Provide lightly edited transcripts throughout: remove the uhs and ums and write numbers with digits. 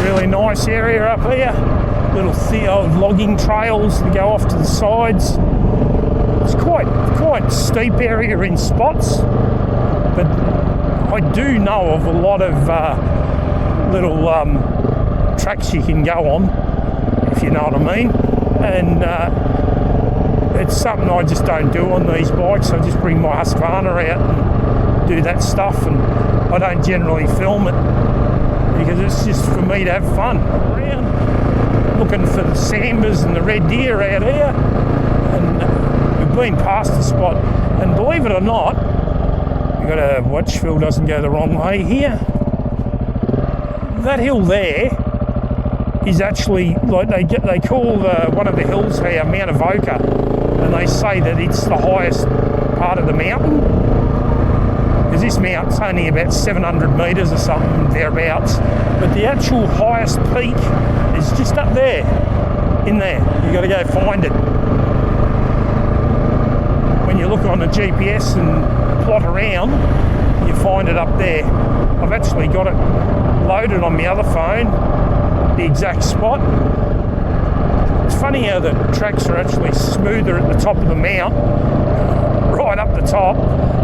really nice area up here. Little old logging trails that go off to the sides. It's quite steep area in spots, but I do know of a lot of little tracks you can go on, if you know what I mean. And it's something I just don't do on these bikes. I just bring my Husqvarna out and do that stuff, and I don't generally film it because it's just for me to have fun around, looking for the sambers and the red deer out here. And we've been past the spot, and believe it or not, you've got to watch Phil doesn't go the wrong way here. That hill there is actually, like, they call one of the hills here Mount Avoca, and they say that it's the highest part of the mountain, because this mount's only about 700 metres or something thereabouts, but the actual highest peak is just up there, in there. You've got to go find it. When you look on the GPS and plot around, you find it up there. I've actually got it loaded on my other phone, the exact spot. It's funny how the tracks are actually smoother at the top of the mount, right up the top,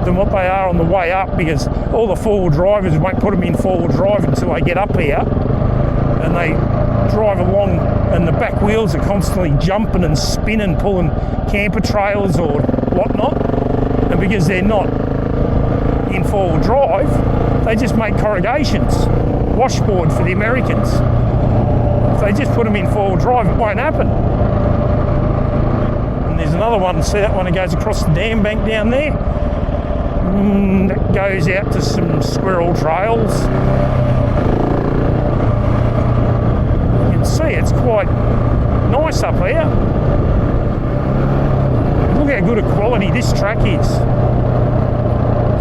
than what they are on the way up, because all the four-wheel drivers won't put them in four-wheel drive until they get up here, and they drive along and the back wheels are constantly jumping and spinning, pulling camper trailers or whatnot, and because they're not in four-wheel drive, they just make corrugations, washboard for the Americans. If they just put them in four-wheel drive, it won't happen. And there's another one, see that one that goes across the dam bank down there? That goes out to some squirrel trails. You can see it's quite nice up here. Look how good a quality this track is.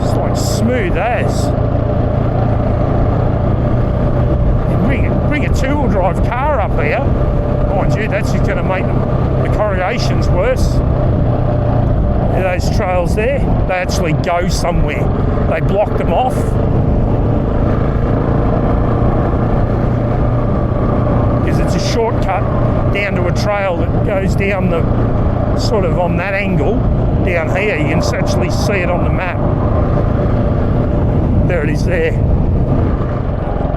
It's like smooth as. Bring a two-wheel drive car up here, mind you, that's just going to make the corrugations worse. Those trails there, they actually go somewhere. They block them off. Because it's a shortcut down to a trail that goes down the, sort of on that angle, down here. You can actually see it on the map. There it is there.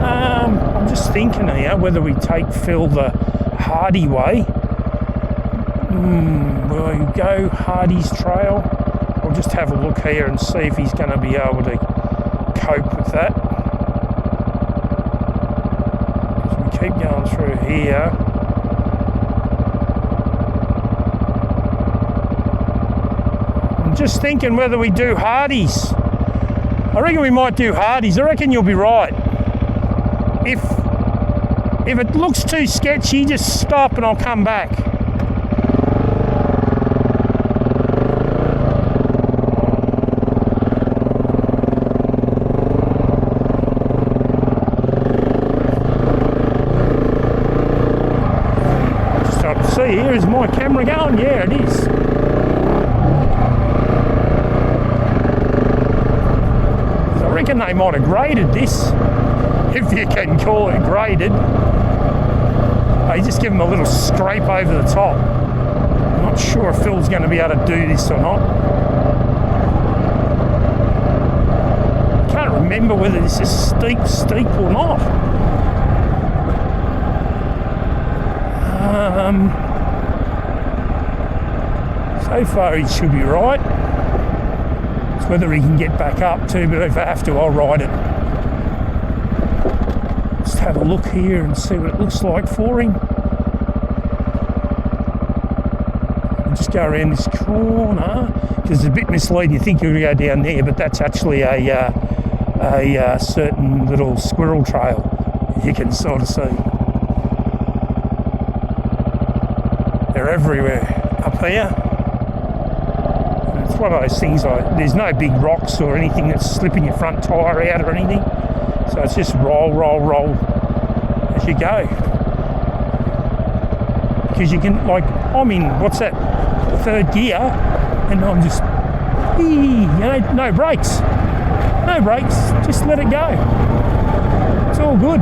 I'm just thinking here whether we take Phil the Hardy way. Will we go Hardy's trail? I'll just have a look here and see if he's going to be able to cope with that. As we keep going through here. I'm just thinking whether we do Hardy's. I reckon we might do Hardy's. I reckon you'll be right. If it looks too sketchy, just stop and I'll come back. Just trying to see here, is my camera going? Yeah, it is. I reckon they might have graded this, if you can call it graded. They just give them a little scrape over the top. I'm not sure if Phil's going to be able to do this or not. I can't remember whether this is steep or not. So far he should be right. It's whether he can get back up too, but if I have to, I'll ride it. Just have a look here and see what it looks like for him. I'll just go around this corner, because it's a bit misleading. You think you're going to go down there, but that's actually a certain little squirrel trail you can sort of see. They're everywhere up here. And it's one of those things, there's no big rocks or anything that's slipping your front tyre out or anything. So it's just roll as you go. Because you can, like, I'm in, what's that, third gear, and I'm just, no brakes. No brakes, just let it go. It's all good.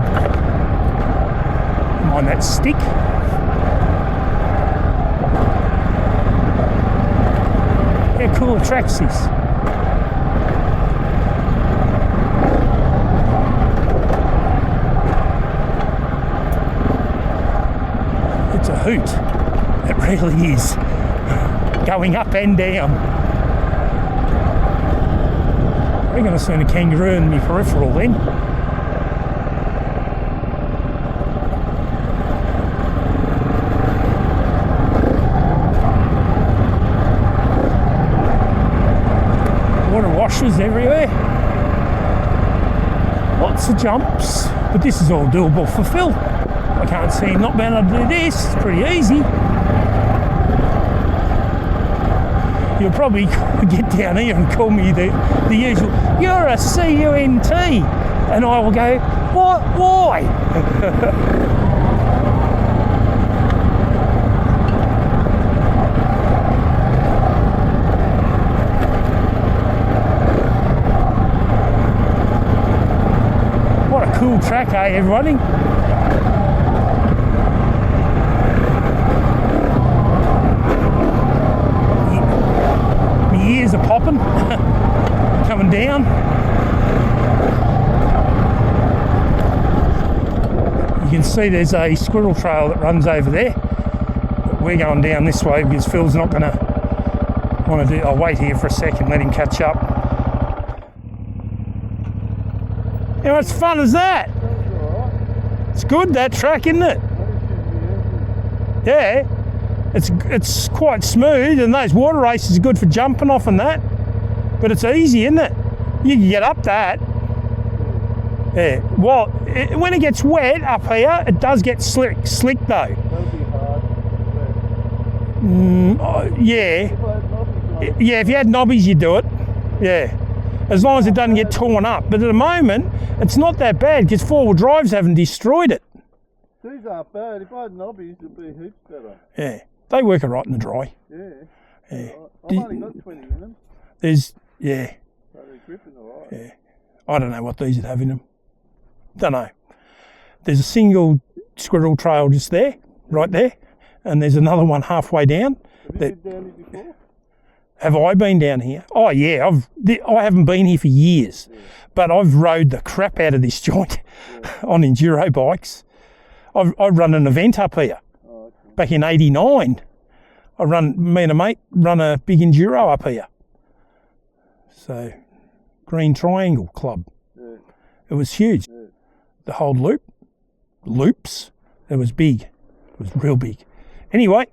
behind that stick. How cool a track's this? It's a hoot. It really is. Going up and down. I'm going to see a kangaroo in my peripheral then. Water washes everywhere. Lots of jumps, but this is all doable for Phil. I can't see him not being able to do this. It's pretty easy. You'll probably get down here and call me the usual, you're a CUNT. And I will go, what? Why? What a cool track, eh, everybody? Ears are popping, coming down. You can see there's a squirrel trail that runs over there. But we're going down this way because Phil's not going to want to do. I'll wait here for a second, let him catch up. How much fun is that? It's good, that track, isn't it? Yeah. It's quite smooth, and those water races are good for jumping off and that. But it's easy, isn't it? You can get up that. Yeah. Well, when it gets wet up here, it does get slick though. That'll be hard. Yeah. Yeah, if you had knobbies, you'd do it. Yeah. As long as it doesn't get torn up. But at the moment, it's not that bad because four-wheel drives haven't destroyed it. These aren't bad. If I had knobbies, it'd be heaps better. Yeah. They work all right in the dry. Yeah. Yeah. I've only got 20 in them. There's, yeah. So they're gripping all right. Yeah. I don't know what these would have in them. Don't know. There's a single squirrel trail just there, right there, and there's another one halfway down. Have you been down here before? Have I been down here? Oh yeah, I haven't been here for years, but I've rode the crap out of this joint on enduro bikes. I run an event up here back in '89. Me and a mate run a big enduro up here. So, Green Triangle Club. Yeah. It was huge. Yeah. The whole loops, it was big. It was real big. Anyway,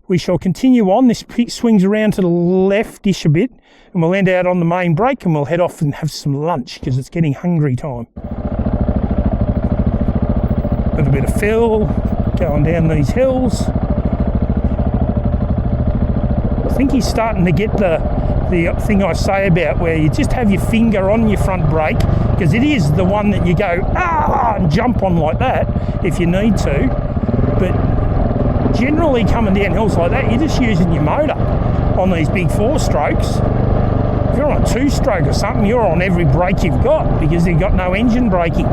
we shall continue on. This swings around to the left-ish a bit, and we'll end out on the main break, and we'll head off and have some lunch because it's getting hungry time. A little bit of Phil going down these hills. I think he's starting to get the thing I say about where you just have your finger on your front brake, because it is the one that you go and jump on like that if you need to. But generally coming down hills like that, you're just using your motor on these big 4-strokes. If you're on a 2-stroke or something, you're on every brake you've got because you've got no engine braking.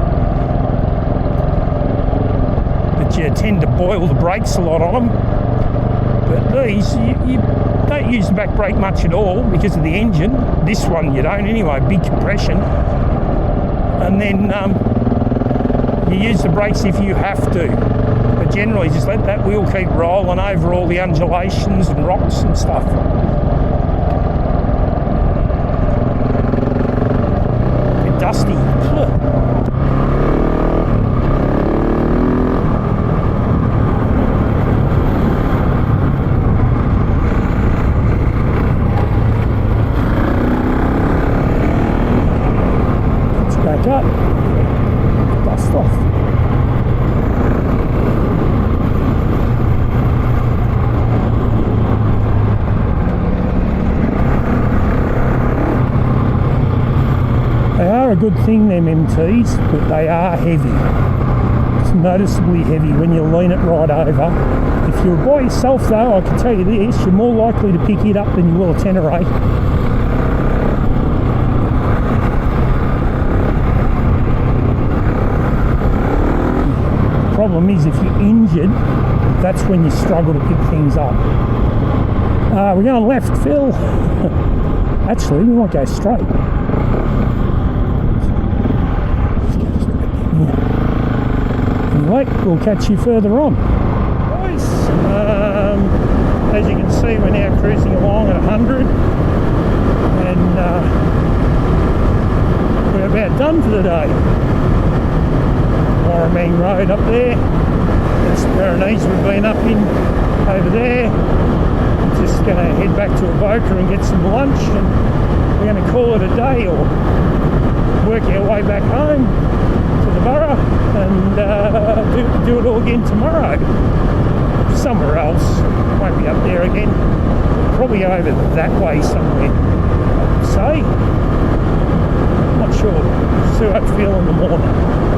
But you tend to boil the brakes a lot on them. But these, you don't use the back brake much at all because of the engine. This one you don't anyway, big compression. And then you use the brakes if you have to. But generally just let that wheel keep rolling over all the undulations and rocks and stuff. A bit dusty. Back up, dust off. They are a good thing, them MTs, but they are heavy. It's noticeably heavy when you lean it right over. If you're by yourself though, I can tell you this, you're more likely to pick it up than you will a Tenere. problem is if you're injured, that's when you struggle to pick things up. We're going left, Phil. Actually, we might go straight. Anyway, we'll catch you further on. Boys, as you can see, we're now cruising along at 100, and we're about done for the day. Pyrenees Road up there. That's the Pyrenees we've been up in over there. I'm just going to head back to Avoca and get some lunch, and we're going to call it a day, or work our way back home to the borough and do it all again tomorrow. Somewhere else. Won't be up there again. Probably over that way somewhere, I would say. Not sure. See how I feel in the morning.